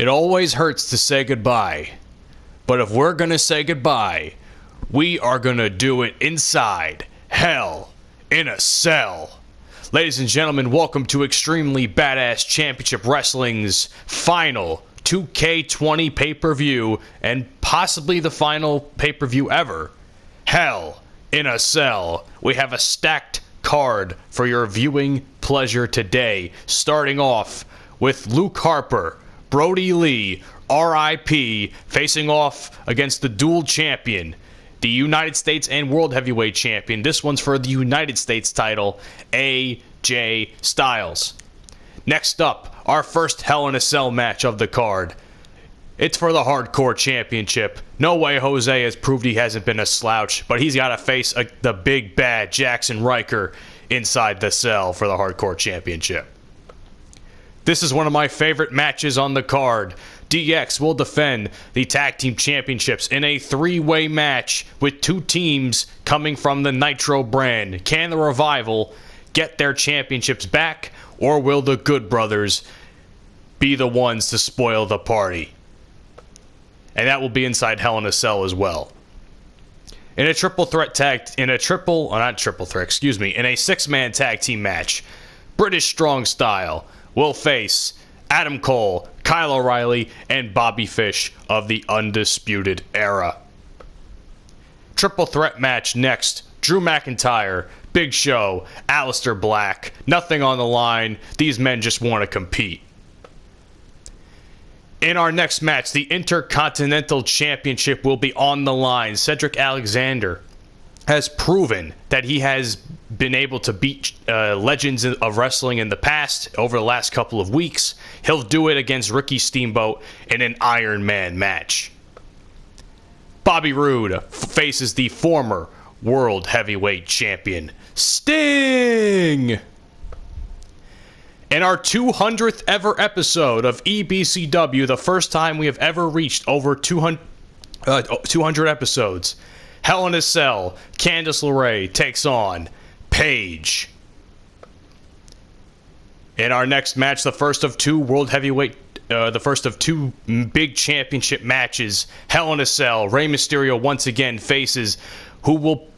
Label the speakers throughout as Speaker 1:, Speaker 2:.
Speaker 1: It always hurts to say goodbye, but if we're gonna say goodbye, we are gonna do it inside Hell in a Cell. Ladies and gentlemen, welcome to Extremely Badass Championship Wrestling's final 2K20 pay-per-view, and possibly the final pay-per-view ever. Hell in a Cell. We have a stacked card for your viewing pleasure today, starting off with Luke Harper, Brody Lee, RIP, facing off against the dual champion, the United States and World Heavyweight Champion. This one's for the United States title, AJ Styles. Next up, our first Hell in a Cell match of the card. It's for the Hardcore Championship. No Way Jose has proved he hasn't been a slouch, but he's got to face the big bad Jackson Riker inside the cell for the Hardcore Championship. This is one of my favorite matches on the card. DX will defend the Tag Team Championships in a three-way match with two teams coming from the Nitro brand. Can the Revival get their championships back, or will the Good Brothers be the ones to spoil the party? And that will be inside Hell in a Cell as well. In a six-man tag team match, British Strong Style will face Adam Cole, Kyle O'Reilly, and Bobby Fish of the Undisputed Era. Triple threat match next. Drew McIntyre, Big Show, Aleister Black. Nothing on the line. These men just want to compete. In our next match, the Intercontinental Championship will be on the line. Cedric Alexander has proven that he has been able to beat legends of wrestling in the past over the last couple of weeks. He'll do it against Ricky Steamboat in an Iron Man match. Bobby Roode faces the former World Heavyweight Champion, Sting. In our 200th ever episode of EBCW, the first time we have ever reached over 200 episodes, Hell in a Cell, Candice LeRae takes on Paige. In our next match, the first of two big championship matches, Hell in a Cell, Rey Mysterio once again faces we'll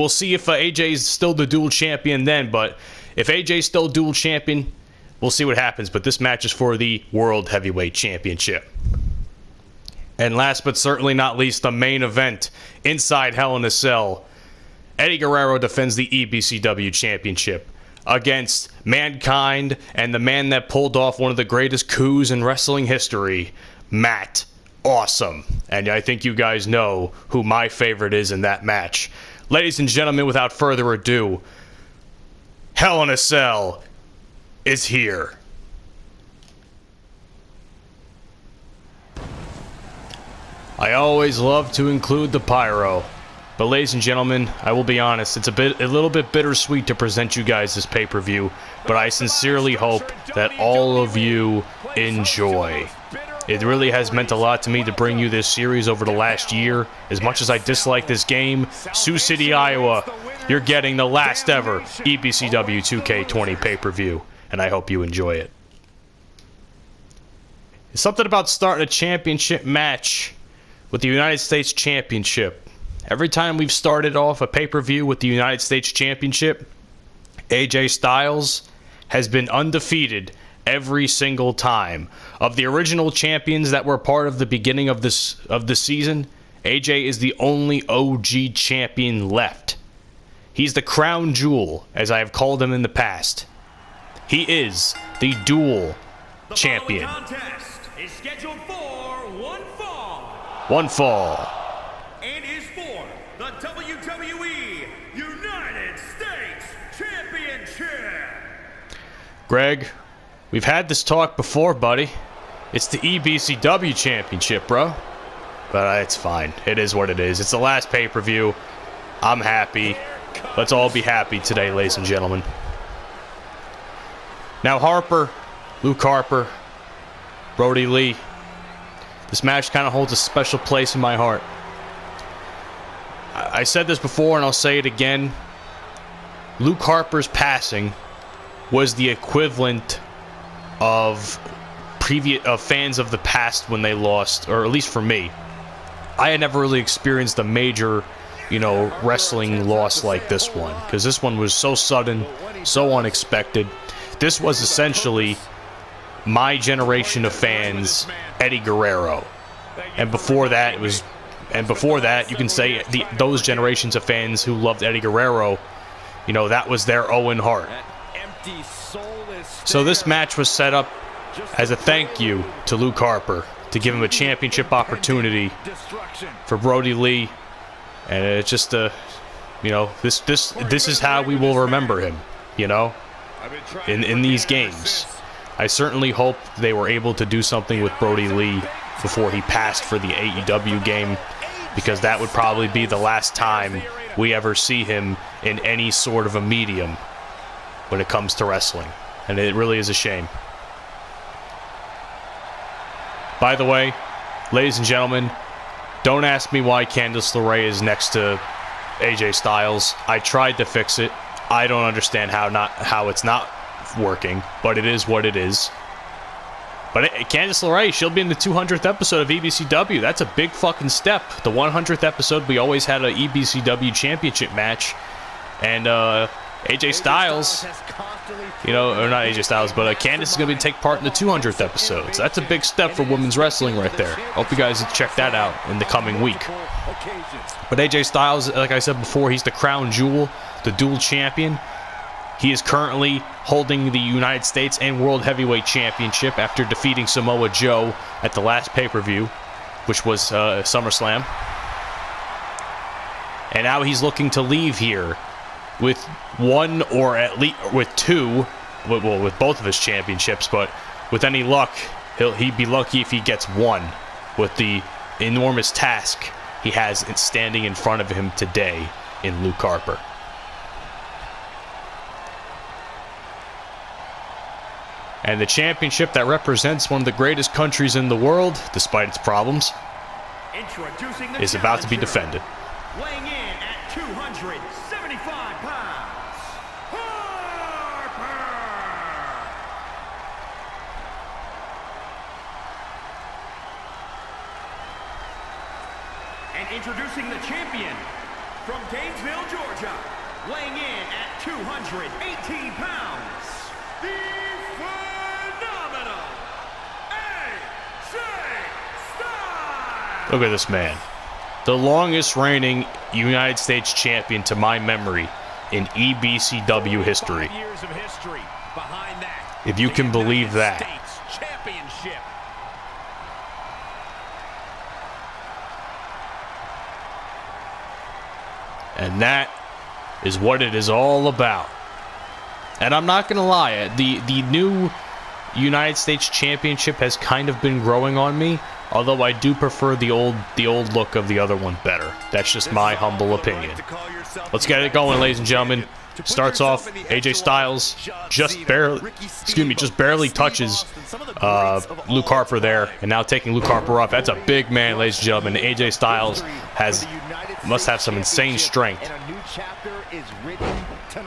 Speaker 1: see if AJ is still the dual champion then, but if AJ is still dual champion, we'll see what happens. But this match is for the World Heavyweight Championship. And last but certainly not least, the main event inside Hell in a Cell. Eddie Guerrero defends the EBCW Championship against Mankind and the man that pulled off one of the greatest coups in wrestling history, Matt Awesome. And I think you guys know who my favorite is in that match. Ladies and gentlemen, without further ado, Hell in a Cell is here. I always love to include the pyro, but ladies and gentlemen, I will be honest, it's a little bit bittersweet to present you guys this pay-per-view, but I sincerely hope that all of you enjoy. It really has meant a lot to me to bring you this series over the last year. As much as I dislike this game, Sioux City, Iowa, you're getting the last ever EBCW 2K20 pay-per-view, and I hope you enjoy it. It's something about starting a championship match with the United States Championship. Every time we've started off a pay-per-view with the United States Championship, AJ Styles has been undefeated every single time. Of the original champions that were part of the beginning of the season, AJ is the only OG champion left. He's the crown jewel, as I have called him in the past. He is the dual champion.
Speaker 2: The contest is scheduled for
Speaker 1: one fall.
Speaker 2: And is for the WWE United States Championship.
Speaker 1: Greg, we've had this talk before, buddy. It's the EBCW Championship, bro. But it's fine. It is what it is. It's the last pay-per-view. I'm happy. Let's all be happy today, ladies and gentlemen. Now, Luke Harper, Brody Lee. This match kind of holds a special place in my heart. I said this before and I'll say it again. Luke Harper's passing was the equivalent of fans of the past when they lost, or at least for me, I had never really experienced a major, wrestling loss like this one, because this one was so sudden, so unexpected. This was essentially my generation of fans, Eddie Guerrero, and before that you can say those generations of fans who loved Eddie Guerrero, that was their Owen Hart. So this match was set up as a thank you to Luke Harper, to give him a championship opportunity for Brody Lee, and it's just this is how we will remember him, in these games. I certainly hope they were able to do something with Brody Lee before he passed for the AEW game, because that would probably be the last time we ever see him in any sort of a medium when it comes to wrestling, and it really is a shame. By the way, ladies and gentlemen, don't ask me why Candice LeRae is next to AJ Styles. I tried to fix it. I don't understand how it's not working, but it is what it is. But Candice LeRae, she'll be in the 200th episode of EBCW. That's a big fucking step. The 100th episode, we always had an EBCW championship match, and AJ Styles, or not AJ Styles, but Candice is going to take part in the 200th episode. So that's a big step for women's wrestling right there. Hope you guys check that out in the coming week. But AJ Styles, like I said before, he's the crown jewel, the dual champion. He is currently holding the United States and World Heavyweight Championship after defeating Samoa Joe at the last pay-per-view, which was SummerSlam. And now he's looking to leave here with one, or at least with two, with both of his championships, but with any luck, he'd be lucky if he gets one, with the enormous task he has standing in front of him today in Luke Harper. And the championship that represents one of the greatest countries in the world, despite its problems, is about to be defended.
Speaker 2: Weighing in at 275 pounds, Harper! And introducing the champion from Gainesville, Georgia, weighing in at 218 pounds, the phenomenal AJ Styles!
Speaker 1: Look at this man. The longest reigning United States champion to my memory in EBCW history. If you can believe that. And that is what it is all about. And I'm not going to lie, the new United States Championship has kind of been growing on me, although I do prefer the old look of the other one better. That's just my humble opinion. Let's get it going, ladies and gentlemen. Starts off, AJ Styles just barely touches Luke Harper there, and now taking Luke Harper up. That's a big man, ladies and gentlemen. AJ Styles must have some insane strength.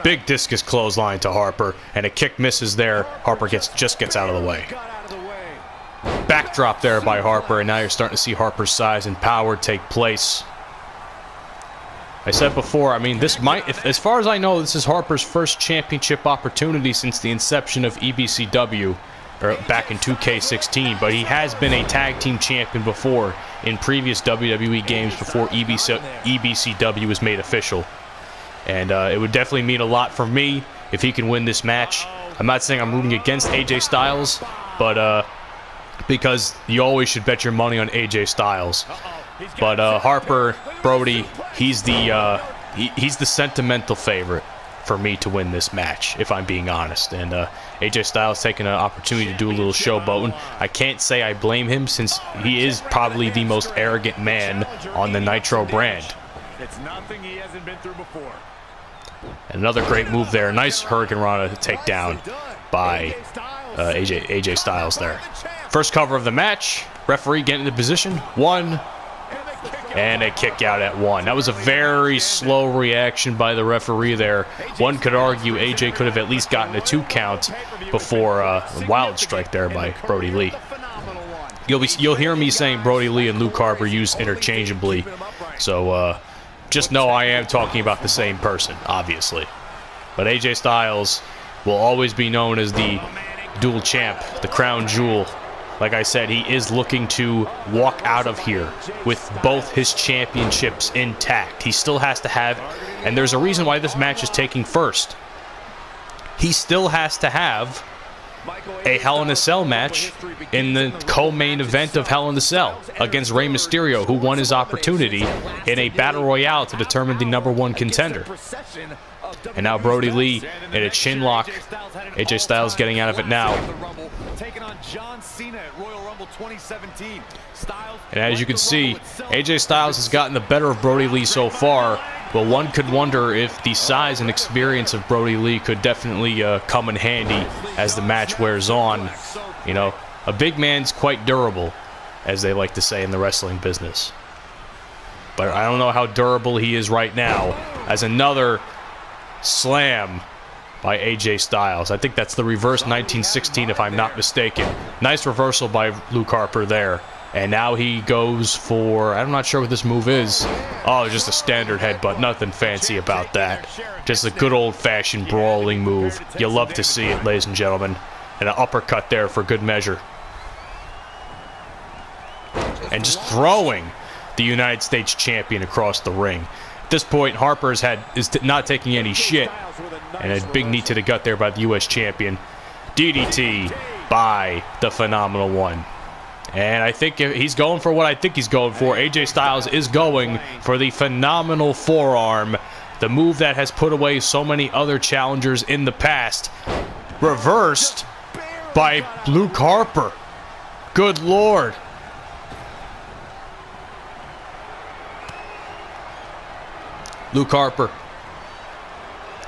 Speaker 1: Big discus clothesline to Harper, and a kick misses there. Harper just gets out of the way. Backdrop there by Harper, and now you're starting to see Harper's size and power take place. I said before, I mean, this might, as far as I know, this is Harper's first championship opportunity since the inception of EBCW, or back in 2K16, but he has been a tag team champion before in previous WWE games before EBCW was made official. And it would definitely mean a lot for me if he can win this match. I'm not saying I'm rooting against AJ Styles, but because you always should bet your money on AJ Styles. But Harper, Brody, he's the sentimental favorite for me to win this match, if I'm being honest. And AJ Styles taking an opportunity to do a little showboating. I can't say I blame him, since he is probably the most arrogant man on the Nitro brand.
Speaker 3: It's nothing he hasn't been through before.
Speaker 1: Another great move there. Nice Hurricane Rana takedown by AJ Styles there. First cover of the match. Referee getting into position. 1. And a kick out at 1. That was a very slow reaction by the referee there. One could argue AJ could have at least gotten a 2 count before a wild strike there by Brody Lee. you'll hear me saying Brody Lee and Luke Harper used interchangeably. So just know I am talking about the same person, obviously. But AJ Styles will always be known as the dual champ, the crown jewel. Like I said, he is looking to walk out of here with both his championships intact. He still has to have, and there's a reason why this match is taking first. He still has to have a Hell in a Cell match in the co-main event of Hell in a Cell against Rey Mysterio, who won his opportunity in a battle royale to determine the #1 contender. And now Brody Lee in a chin lock. AJ Styles getting out of it now. And as you can see, AJ Styles has gotten the better of Brody Lee so far, but one could wonder if the size and experience of Brody Lee could definitely come in handy as the match wears on. You know, a big man's quite durable, as they like to say in the wrestling business. But I don't know how durable he is right now, as another slam by AJ Styles. I think that's the reverse 1916 if I'm not mistaken. Nice reversal by Luke Harper there. And now he goes for, I'm not sure what this move is. Oh, just a standard headbutt. Nothing fancy about that. Just a good old-fashioned brawling move. You love to see it, ladies and gentlemen. And an uppercut there for good measure. And just throwing the United States champion across the ring. At this point, Harper is not taking any shit. And a big knee to the gut there by the U.S. champion. DDT by the Phenomenal One. And I think he's going for what I think he's going for. AJ Styles is going for the Phenomenal Forearm. The move that has put away so many other challengers in the past. Reversed by Luke Harper. Good Lord. Luke Harper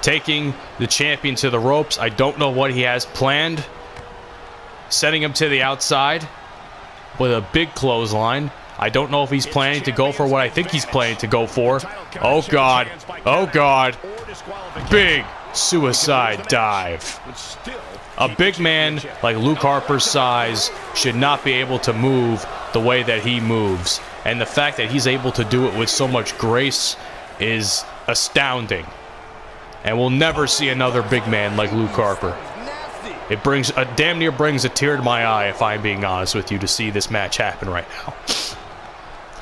Speaker 1: taking the champion to the ropes. I don't know what he has planned. Setting him to the outside with a big clothesline. I don't know if he's planning to go for what I think he's planning to go for. Oh, God. Oh, God. Big suicide dive. A big man like Luke Harper's size should not be able to move the way that he moves. And the fact that he's able to do it with so much grace is astounding. And we'll never see another big man like Luke Harper. It damn near brings a tear to my eye, if I'm being honest with you, to see this match happen right now.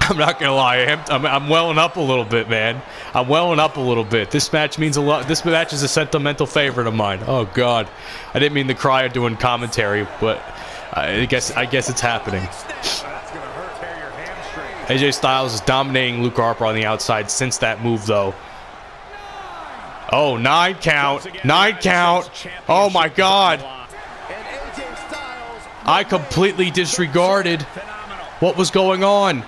Speaker 1: I'm not gonna lie, I'm welling up a little bit, man. I'm welling up a little bit. This match means a lot. This match is a sentimental favorite of mine. Oh God, I didn't mean to cry doing commentary, but I guess it's happening. AJ Styles is dominating Luke Harper on the outside since that move, though. Oh, 9 count. 9 count. Oh, my God. I completely disregarded what was going on.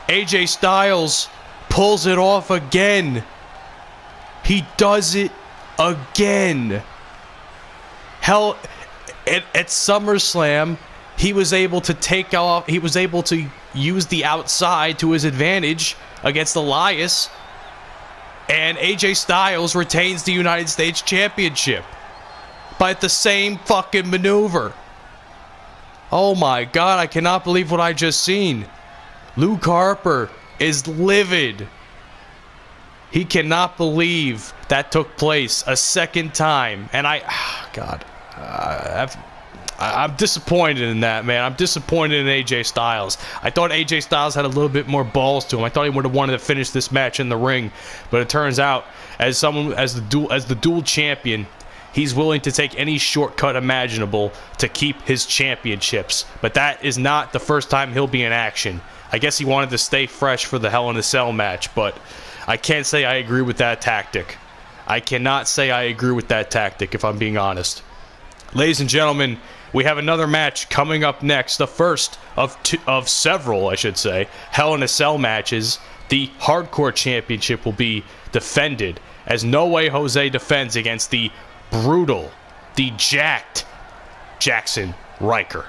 Speaker 1: AJ Styles pulls it off again. He does it again. Hell, at SummerSlam, he was able to take off. He was able to use the outside to his advantage against Elias. And AJ Styles retains the United States Championship by the same fucking maneuver. Oh my God, I cannot believe what I just seen. Luke Harper is livid. He cannot believe that took place a second time. And I'm disappointed in that, man. I'm disappointed in AJ Styles. I thought AJ Styles had a little bit more balls to him. I thought he would have wanted to finish this match in the ring, but it turns out, as the dual champion, he's willing to take any shortcut imaginable to keep his championships. But that is not the first time he'll be in action. I guess he wanted to stay fresh for the Hell in a Cell match, but I can't say I agree with that tactic. I cannot say I agree with that tactic, if I'm being honest. Ladies and gentlemen, we have another match coming up next, the first of several, I should say, Hell in a Cell matches. The Hardcore Championship will be defended as No Way Jose defends against the brutal, the jacked Jackson Riker.